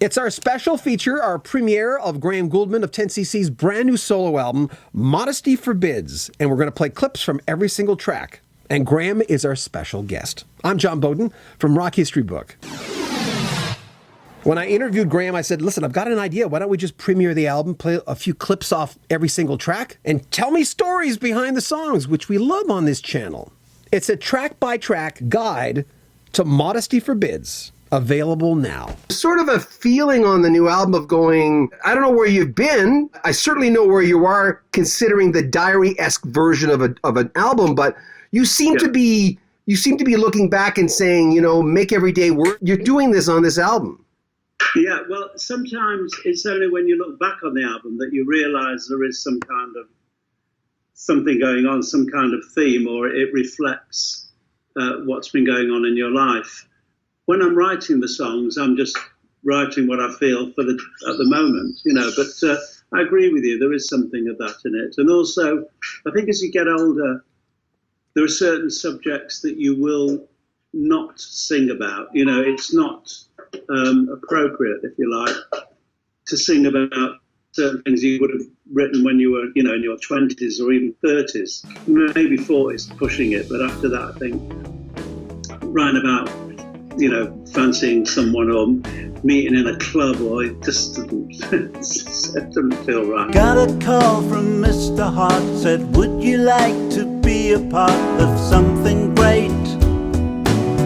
It's our special feature, our premiere of Graham Gouldman of 10cc's brand new solo album, Modesty Forbids. And we're going to play clips from every single track. And Graham is our special guest. I'm John Beaudin from Rock History Book. When I interviewed Graham, I said, listen, I've got an idea. Why don't we just premiere the album, play a few clips off every single track, and tell me stories behind the songs, which we love on this channel. It's a track-by-track guide to Modesty Forbids. Available now. Sort of a feeling on the new album of going, I don't know where you've been. I certainly know where you are considering the diary-esque version of an album, but you seem to be looking back and saying, make every day work. You're doing this on this album. Yeah, well, sometimes it's only when you look back on the album that you realize there is some kind of something going on, some kind of theme, or it reflects what's been going on in your life. When I'm writing the songs, I'm just writing what I feel at the moment, but I agree with you, there is something of that in it. And also, I think as you get older, there are certain subjects that you will not sing about. It's not appropriate, if you like, to sing about certain things you would have written when you were, in your 20s or even 30s, maybe 40s, pushing it. But after that, I think writing about fancying someone or meeting in a club, or it just doesn't feel right. Got a call from Mr. Hart, said, would you like to be a part of something great?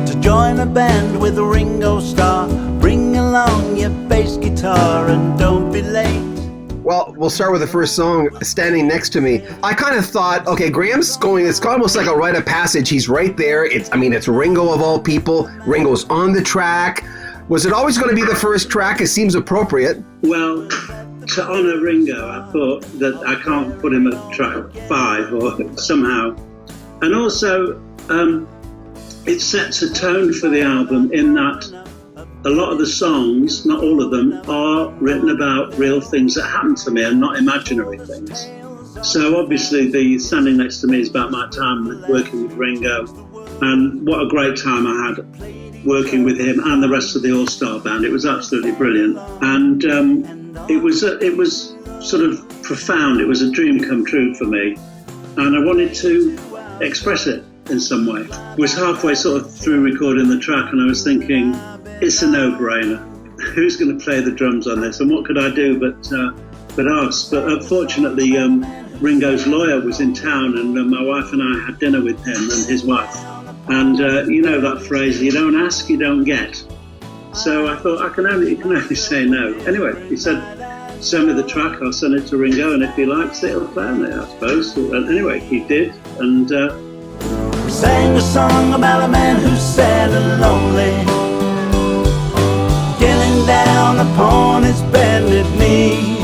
To join a band with a Ringo Starr, bring along your bass guitar and don't be late. Well, we'll start with the first song, Standing Next to Me. I kind of thought, okay, Graham's going, it's almost like a rite of passage. He's right there. It's Ringo of all people. Ringo's on the track. Was it always going to be the first track? It seems appropriate. Well, to honour Ringo, I thought that I can't put him at track 5 or somehow. And also, it sets a tone for the album in that a lot of the songs, not all of them, are written about real things that happened to me and not imaginary things. So obviously the Standing Next to Me is about my time working with Ringo, and what a great time I had working with him and the rest of the All-Star Band. It was absolutely brilliant. And it was sort of profound. It was a dream come true for me. And I wanted to express it in some way. I was halfway sort of through recording the track and I was thinking, it's a no-brainer. Who's going to play the drums on this? And what could I do but ask? But unfortunately, Ringo's lawyer was in town, and my wife and I had dinner with him and his wife. And that phrase, you don't ask, you don't get. So I thought, you can only say no. Anyway, he said, send me the track, I'll send it to Ringo, and if he likes it, he'll play on it, I suppose. And anyway, he did, and we sang a song about a man who's sad and lonely, getting down upon his bended knee.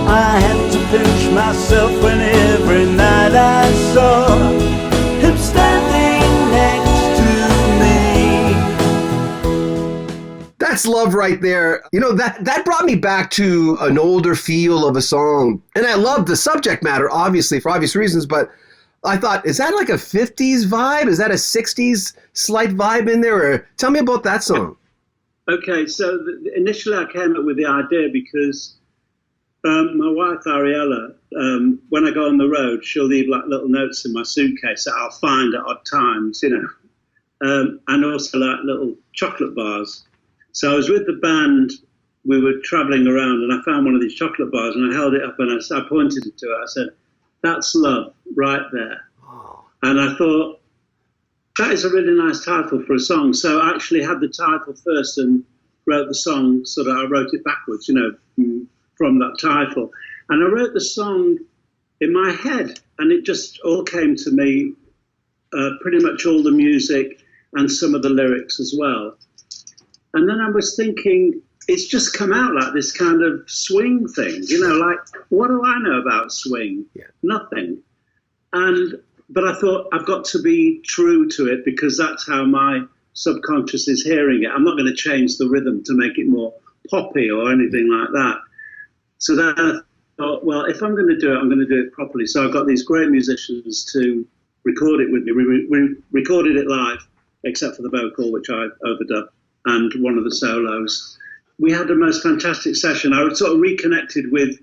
I had to pinch myself when every night I saw him standing next to me. That's love right there. That brought me back to an older feel of a song. And I love the subject matter, obviously, for obvious reasons, but I thought, is that like a 50s vibe? Is that a 60s slight vibe in there? Or tell me about that song. Okay, so initially I came up with the idea because my wife, Ariella, when I go on the road, she'll leave like little notes in my suitcase that I'll find at odd times, and also like little chocolate bars. So I was with the band, we were traveling around, and I found one of these chocolate bars, and I held it up and I pointed it to her. I said, that's love right there. Oh. And I thought, that is a really nice title for a song. So I actually had the title first and wrote the song, I wrote it backwards, from that title. And I wrote the song in my head, and it just all came to me, pretty much all the music and some of the lyrics as well. And then I was thinking, it's just come out like this kind of swing thing, like, what do I know about swing? Yeah. Nothing. But I thought, I've got to be true to it because that's how my subconscious is hearing it. I'm not going to change the rhythm to make it more poppy or anything like that. So then I thought, well, if I'm going to do it, I'm going to do it properly. So I've got these great musicians to record it with me. We recorded it live, except for the vocal, which I overdubbed, and one of the solos. we had the most fantastic session. I sort of reconnected with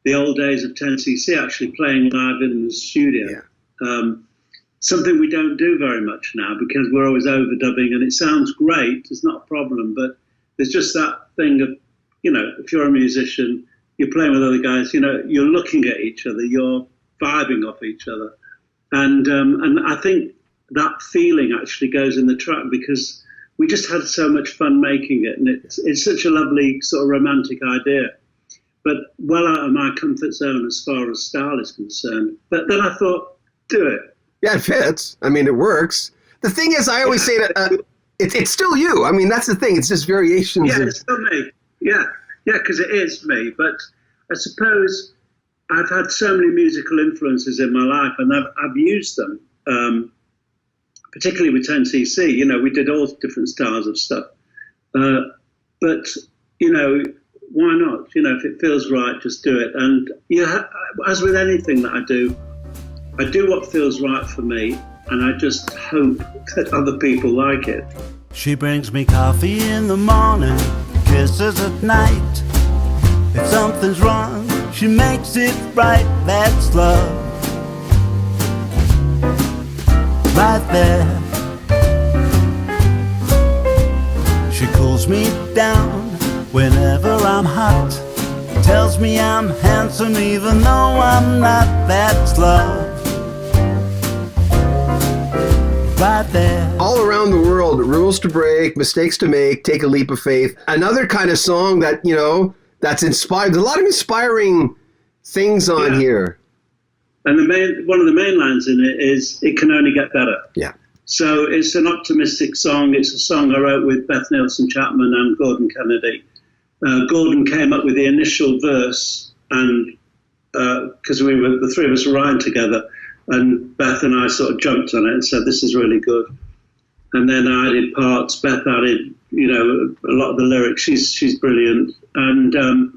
the old days of 10cc, actually playing live in the studio. Yeah. Something we don't do very much now because we're always overdubbing, and it sounds great. It's not a problem, but there's just that thing of, if you're a musician, you're playing with other guys, you're looking at each other, you're vibing off each other. And I think that feeling actually goes in the track because we just had so much fun making it. And it's such a lovely sort of romantic idea, but well out of my comfort zone as far as style is concerned. But then I thought, do it. Yeah, it fits. I mean, it works. The thing is, I always say that it's still you. I mean, that's the thing. It's just variations. Yeah, it's still me. Yeah, because it is me. But I suppose I've had so many musical influences in my life, and I've used them, particularly with 10cc. We did all different styles of stuff. But, why not? If it feels right, just do it. And as with anything that I do what feels right for me, and I just hope that other people like it. She brings me coffee in the morning, kisses at night. If something's wrong, she makes it right. That's love. Right there. She cools me down whenever I'm hot. Tells me I'm handsome even though I'm not. That's love. Right there. All around the world, rules to break, mistakes to make, take a leap of faith. Another kind of song that, that's inspired. There's a lot of inspiring things on here. And one of the main lines in it is, it can only get better. Yeah. So it's an optimistic song. It's a song I wrote with Beth Nielsen Chapman and Gordon Kennedy. Gordon came up with the initial verse, and because the three of us were writing together, and Beth and I sort of jumped on it and said, this is really good. And then I added parts. Beth added, a lot of the lyrics. She's brilliant. And and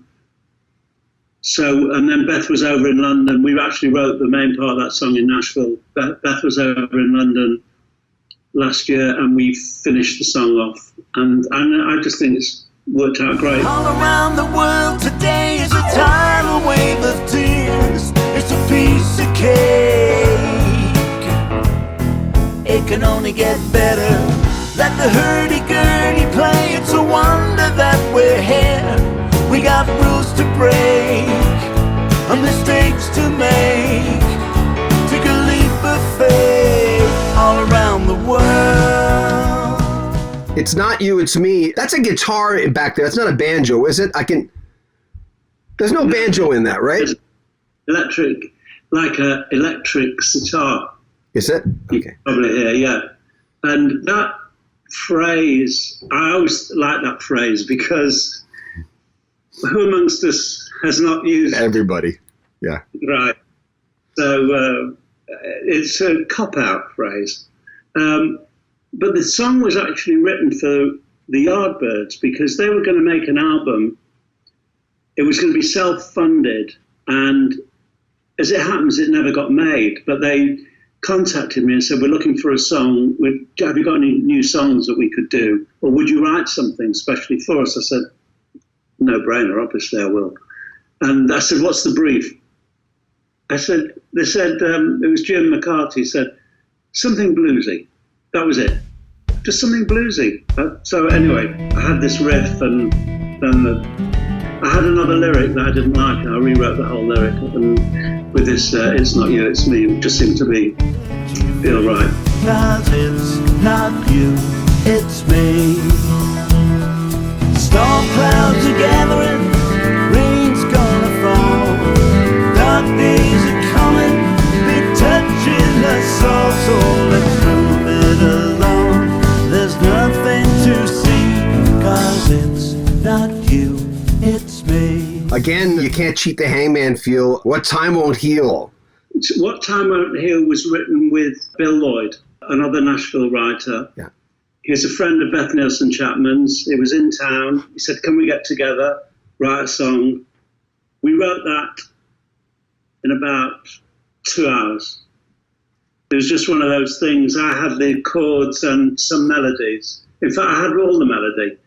then Beth was over in London. We actually wrote the main part of that song in Nashville. Beth was over in London last year, and we finished the song off. And I just think it's worked out great. All around the world today is a tidal wave of tears. It's a piece of cake. It can only get better. Let the hurdy-gurdy play. It's a wonder that we're here. We got rules to break, mistakes to make. Take a leap of faith all around the world. It's not you, it's me. That's a guitar back there. It's not a banjo, is it? There's no banjo in that, right? Electric, like an electric sitar. Is it? Okay. Probably here, yeah. And that phrase, I always like that phrase because who amongst us has not used everybody? Yeah. Right. So it's a cop-out phrase. But the song was actually written for the Yardbirds because they were going to make an album. It was going to be self-funded, and as it happens, it never got made. But they contacted me and said, we're looking for a song. Have you got any new songs that we could do? Or would you write something especially for us? I said, no brainer, obviously I will. And I said, what's the brief? They said, it was Jim McCarthy, said, something bluesy. That was it. Just something bluesy. So anyway, I had this riff, and then I had another lyric that I didn't like, and I rewrote the whole lyric. And with this, it's not you, it's me, it just seemed to feel right. 'Cause it's not you, it's me. Storm clouds are gathering, rain's gonna fall. Dark days are coming, they're touching us all. So let's move it along. There's nothing to see, 'cause it's not you, it's me. Again, you can't cheat the hangman feel. What Time Won't Heal. What Time Won't Heal was written with Bill Lloyd, another Nashville writer. Yeah. He was a friend of Beth Nielsen Chapman's. He was in town. He said, can we get together, write a song? We wrote that in about 2 hours. It was just one of those things. I had the chords and some melodies. In fact, I had all the melody.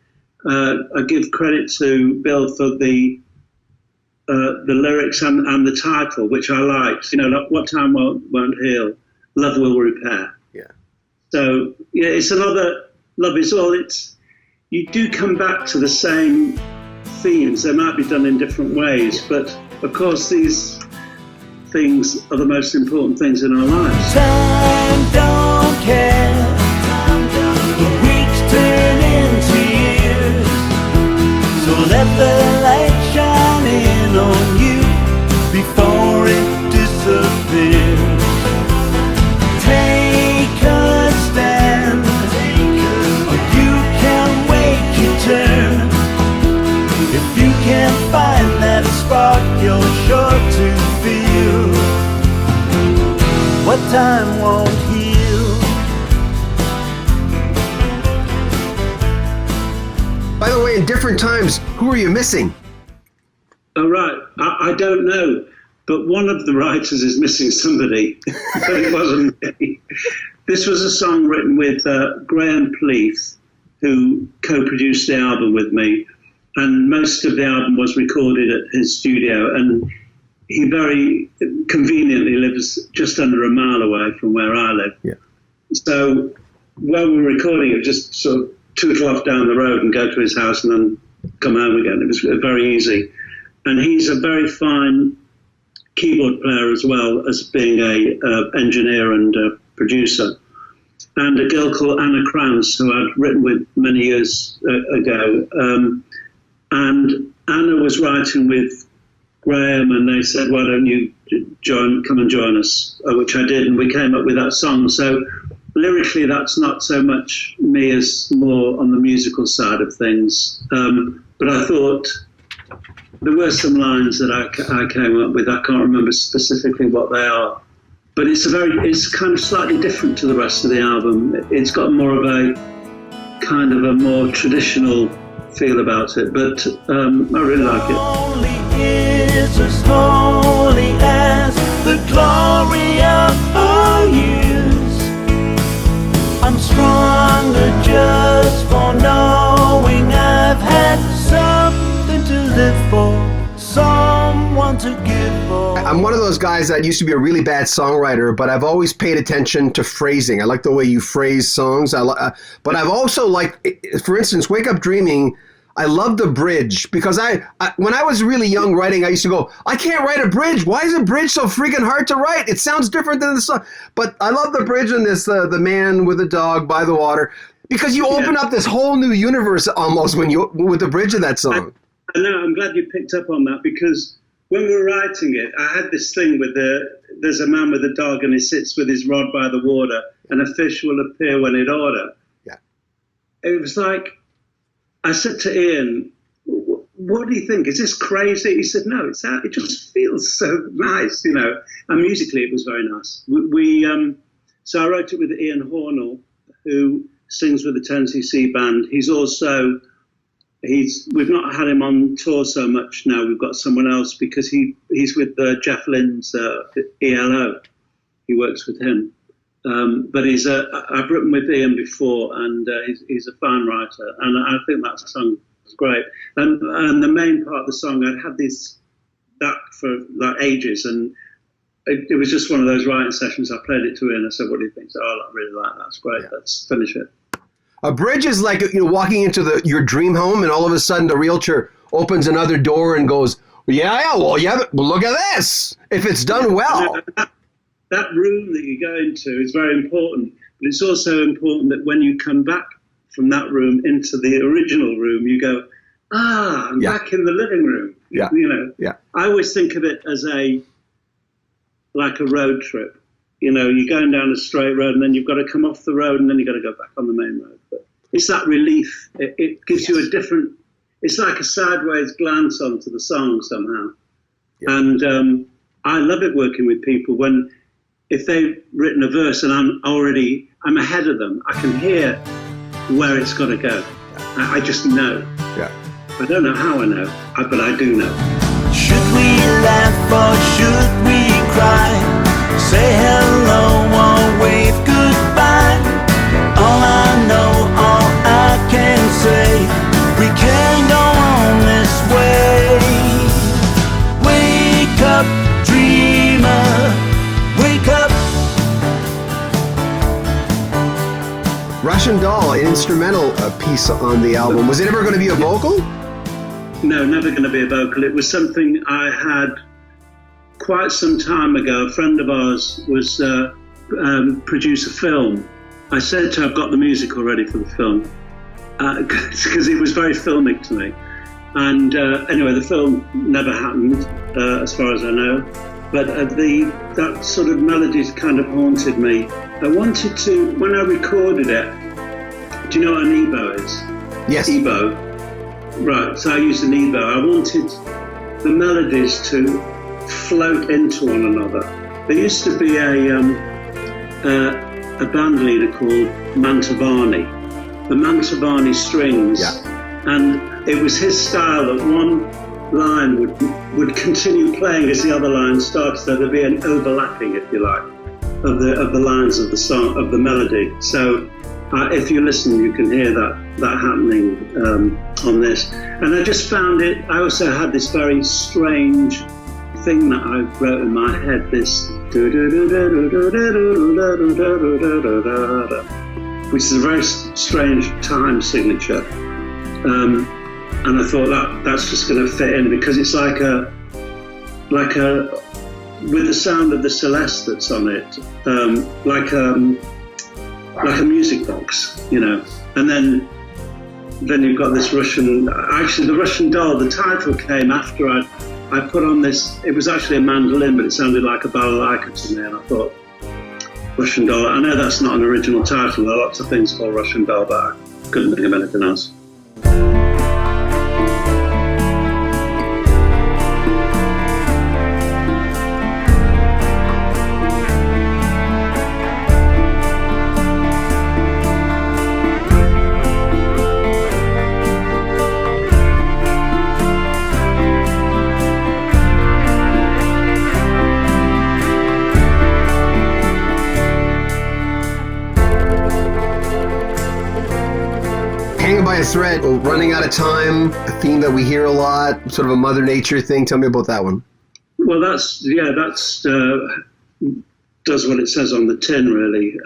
I give credit to Bill for the lyrics and the title, which I liked. You know, like, What Time Won't Heal, Love Will Repair. Yeah. So yeah, it's another Love Is All. You do come back to the same themes. They might be done in different ways, but of course these things are the most important things in our lives. Time don't care. The weeks turn into years. So let the light shine in on you before it disappears. Take a stand. You can wait your turn. If you can find that spark, you're sure to feel what time won't heal. By the way, in different times, who are you missing? Oh, right. I don't know, but one of the writers is missing somebody, but it wasn't me. This was a song written with Graham Pleath, who co-produced the album with me, and most of the album was recorded at his studio, and he very conveniently lives just under a mile away from where I live. Yeah. So while we were recording it, just sort of tootle off down the road and go to his house and then come home again. It was very easy. And he's a very fine keyboard player as well as being a engineer and a producer. And a girl called Anna Krantz, who I'd written with many years ago. And Anna was writing with Graham, and they said, why don't you come and join us, which I did, and we came up with that song. So lyrically, that's not so much me as more on the musical side of things. But I thought there were some lines that I came up with. I can't remember specifically what they are, but it's kind of slightly different to the rest of the album. It's got more of a kind of a more traditional feel about it, but I really like it. Only is as holy as the glory of our years. I'm stronger just for knowing I've had something to live for, someone to give for. I'm one of those guys that used to be a really bad songwriter, but I've always paid attention to phrasing. I like the way you phrase songs. But I've also liked, for instance, Wake Up Dreaming. I love the bridge because I when I was really young writing, I used to go, I can't write a bridge. Why is a bridge so freaking hard to write? It sounds different than the song. But I love the bridge in this, the man with the dog by the water, because you open up this whole new universe almost with the bridge of that song. I know. I'm glad you picked up on that, because when we were writing it, I had this thing with there's a man with a dog and he sits with his rod by the water and a fish will appear when it order. Yeah. It was like, I said to Ian, what do you think? Is this crazy? He said, no, it just feels so nice, you know. And musically, it was very nice. So I wrote it with Ian Hornell, who sings with the 10cc band. We've not had him on tour so much now. We've got someone else because he's with Jeff Lynne's ELO. He works with him. But I've written with Ian before, and he's a fine writer, and I think that song is great. And the main part of the song, I'd had that for like ages, and it was just one of those writing sessions. I played it to Ian. I said, "What do you think?" So, I really like that. That's great. Yeah. Let's finish it. A bridge is like walking into your dream home, and all of a sudden the realtor opens another door and goes, well, look at this. If it's done well. That room that you go into is very important, but it's also important that when you come back from that room into the original room, you go, I'm back in the living room. Yeah. You know, yeah. I always think of it as like a road trip. You know, you're going down a straight road and then you've got to come off the road and then you've got to go back on the main road. But it's that relief. It gives you a different, it's like a sideways glance onto the song somehow. Yeah. And I love it working with people if they've written a verse and I'm ahead of them, I can hear where it's got to go. I just know. Yeah. I don't know how I know, but I do know. Should we laugh or should we cry? Say hello or wave goodbye. All I know, all I can say, we instrumental piece on the album. Was it ever going to be a vocal? No, never going to be a vocal. It was something I had quite some time ago. A friend of ours was produce a film. I said to her, I've got the music already for the film, because it was very filmic to me. And anyway, the film never happened, as far as I know. But that sort of melody kind of haunted me. I wanted to, when I recorded it, do you know what an EBO is? Yes. EBO. Right, so I used an EBO. I wanted the melodies to float into one another. There used to be a band leader called Mantovani, the Mantovani Strings. Yeah. And it was his style that one line would continue playing as the other line started, so there'd be an overlapping, if you like, of the lines of the song, of the melody. So if you listen, you can hear that happening on this. And I just found it. I also had this very strange thing that I wrote in my head. This, which is a very strange time signature. And I thought that's just going to fit in, because it's like a with the sound of the Celeste that's on it, like a music box, you know. And then you've got this Russian. Actually, the Russian doll. The title came after I put on this. It was actually a mandolin, but it sounded like a balalaika to me, and I thought Russian doll. I know that's not an original title. There are lots of things called Russian doll, but I couldn't think of anything else. By a thread, running out of time, a theme that we hear a lot, sort of a Mother Nature thing. Tell me about that one. Well, that's does what it says on the tin, really,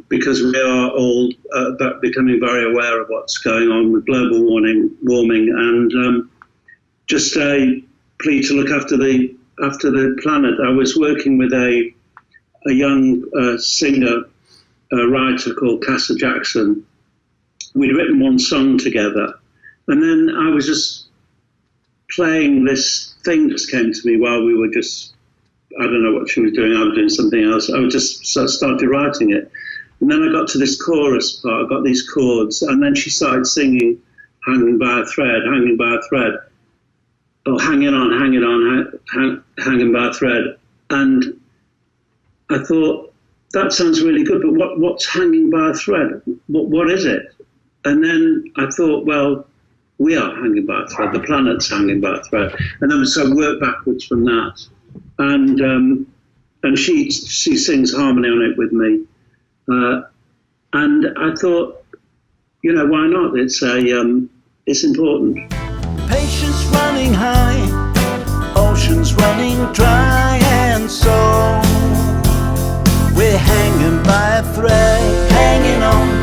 because we are all becoming very aware of what's going on with global warming, and just a plea to look after the planet. I was working with a young singer, writer called Casa Jackson. We'd written one song together, and then I was just playing this thing just came to me while we were just, I don't know what she was doing, I was doing something else. I was just started writing it. And then I got to this chorus part, I got these chords, and then she started singing hanging by a thread, or hanging by a thread. And I thought, that sounds really good, but what's hanging by a thread? What is it? And then I thought, well, we are hanging by a thread. The planet's hanging by a thread. And then so I worked backwards from that. And she sings harmony on it with me. And I thought, you know, why not? It's important. Patience running high, oceans running dry, and so we're hanging by a thread, hanging on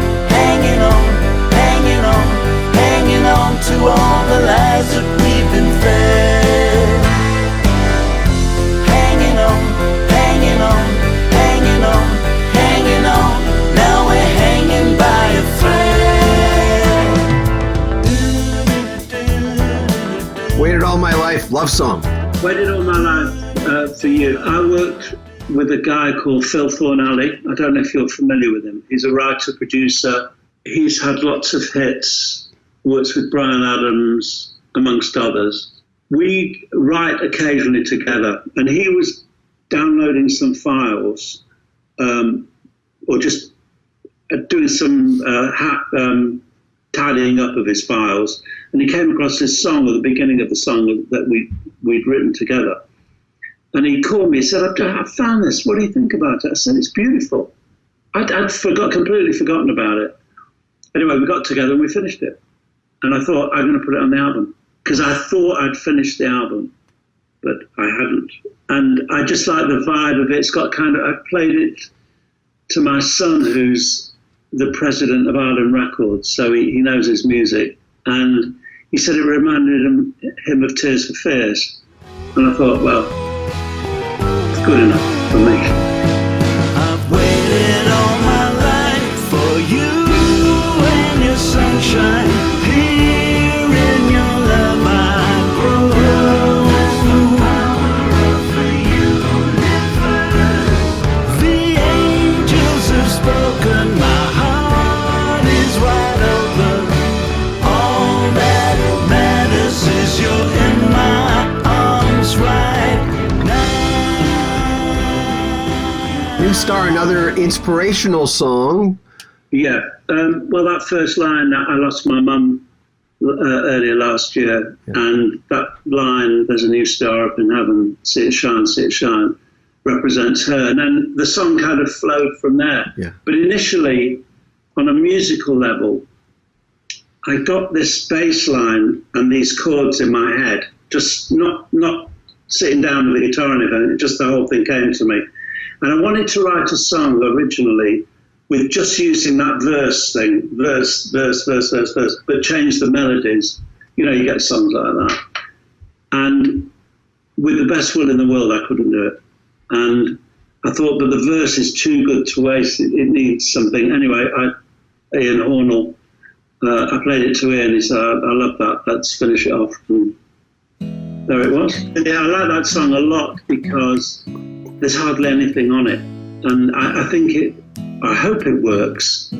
to all the lies that we've been fed. Hanging on, now we're hanging by a thread. Waited All My Life, love song. Waited All My Life for you. I worked with a guy called Phil Thornalley. I don't know if you're familiar with him. He's a writer, producer. He's had lots of hits. Works with Bryan Adams, amongst others. We write occasionally together, and he was downloading some files, or just doing some tidying up of his files, and he came across this song, or the beginning of the song that we'd written together. And he called me, he said, I found this, what do you think about it? I said, it's beautiful. I'd completely forgotten about it. Anyway, we got together and we finished it. And I thought, I'm going to put it on the album. Because I thought I'd finished the album, but I hadn't. And I just like the vibe of it. It's got kind of, I played it to my son, who's the president of Island Records, so he knows his music, and he said it reminded him of Tears for Fears, and I thought, well, it's good enough for me. I've waited all my life for you and your sunshine. Here in your love I grow. The angels have spoken, my heart is wide open. All that matters is you're in my arms right now. New Star, another inspirational song. Yeah, well, that first line, I lost my mum earlier last year, and that line, there's a new star up in heaven, see it shine, represents her. And then the song kind of flowed from there. Yeah. But initially, on a musical level, I got this bass line and these chords in my head, just not sitting down with the guitar or anything, just the whole thing came to me. And I wanted to write a song originally with just using that verse thing, verse, but change the melodies. You know, you get songs like that. And with the best will in the world, I couldn't do it. And I thought, but the verse is too good to waste. It needs something. Anyway, Ian Hornell, I played it to Ian. He said, I love that. Let's finish it off. And there it was. Yeah, I like that song a lot because there's hardly anything on it. And I think I hope it works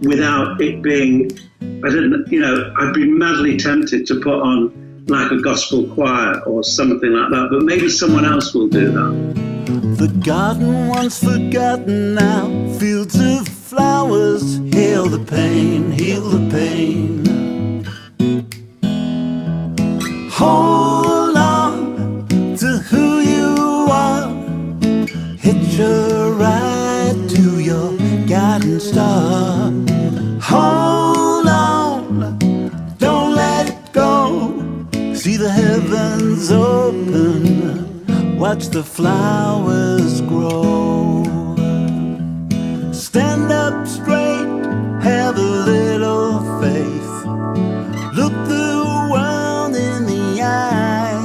without it being, I'd be madly tempted to put on like a gospel choir or something like that, but maybe someone else will do that. The garden once forgotten now, fields of flowers, heal the pain, heal the pain. Hold on to who you are, hitch a ride to your guiding star. Hold on, don't let it go. See the heavens open, watch the flowers grow. Stand up straight, have a little faith. Look the world in the eye.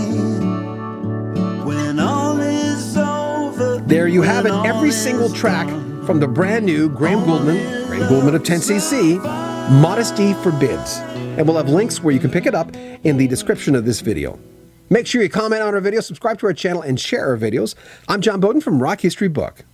When all is over. There you have it, every single track from the brand new Graham Gouldman of 10cc, Modesty Forbids. And we'll have links where you can pick it up in the description of this video. Make sure you comment on our video, subscribe to our channel, and share our videos. I'm John Beaudin from Rock History Book.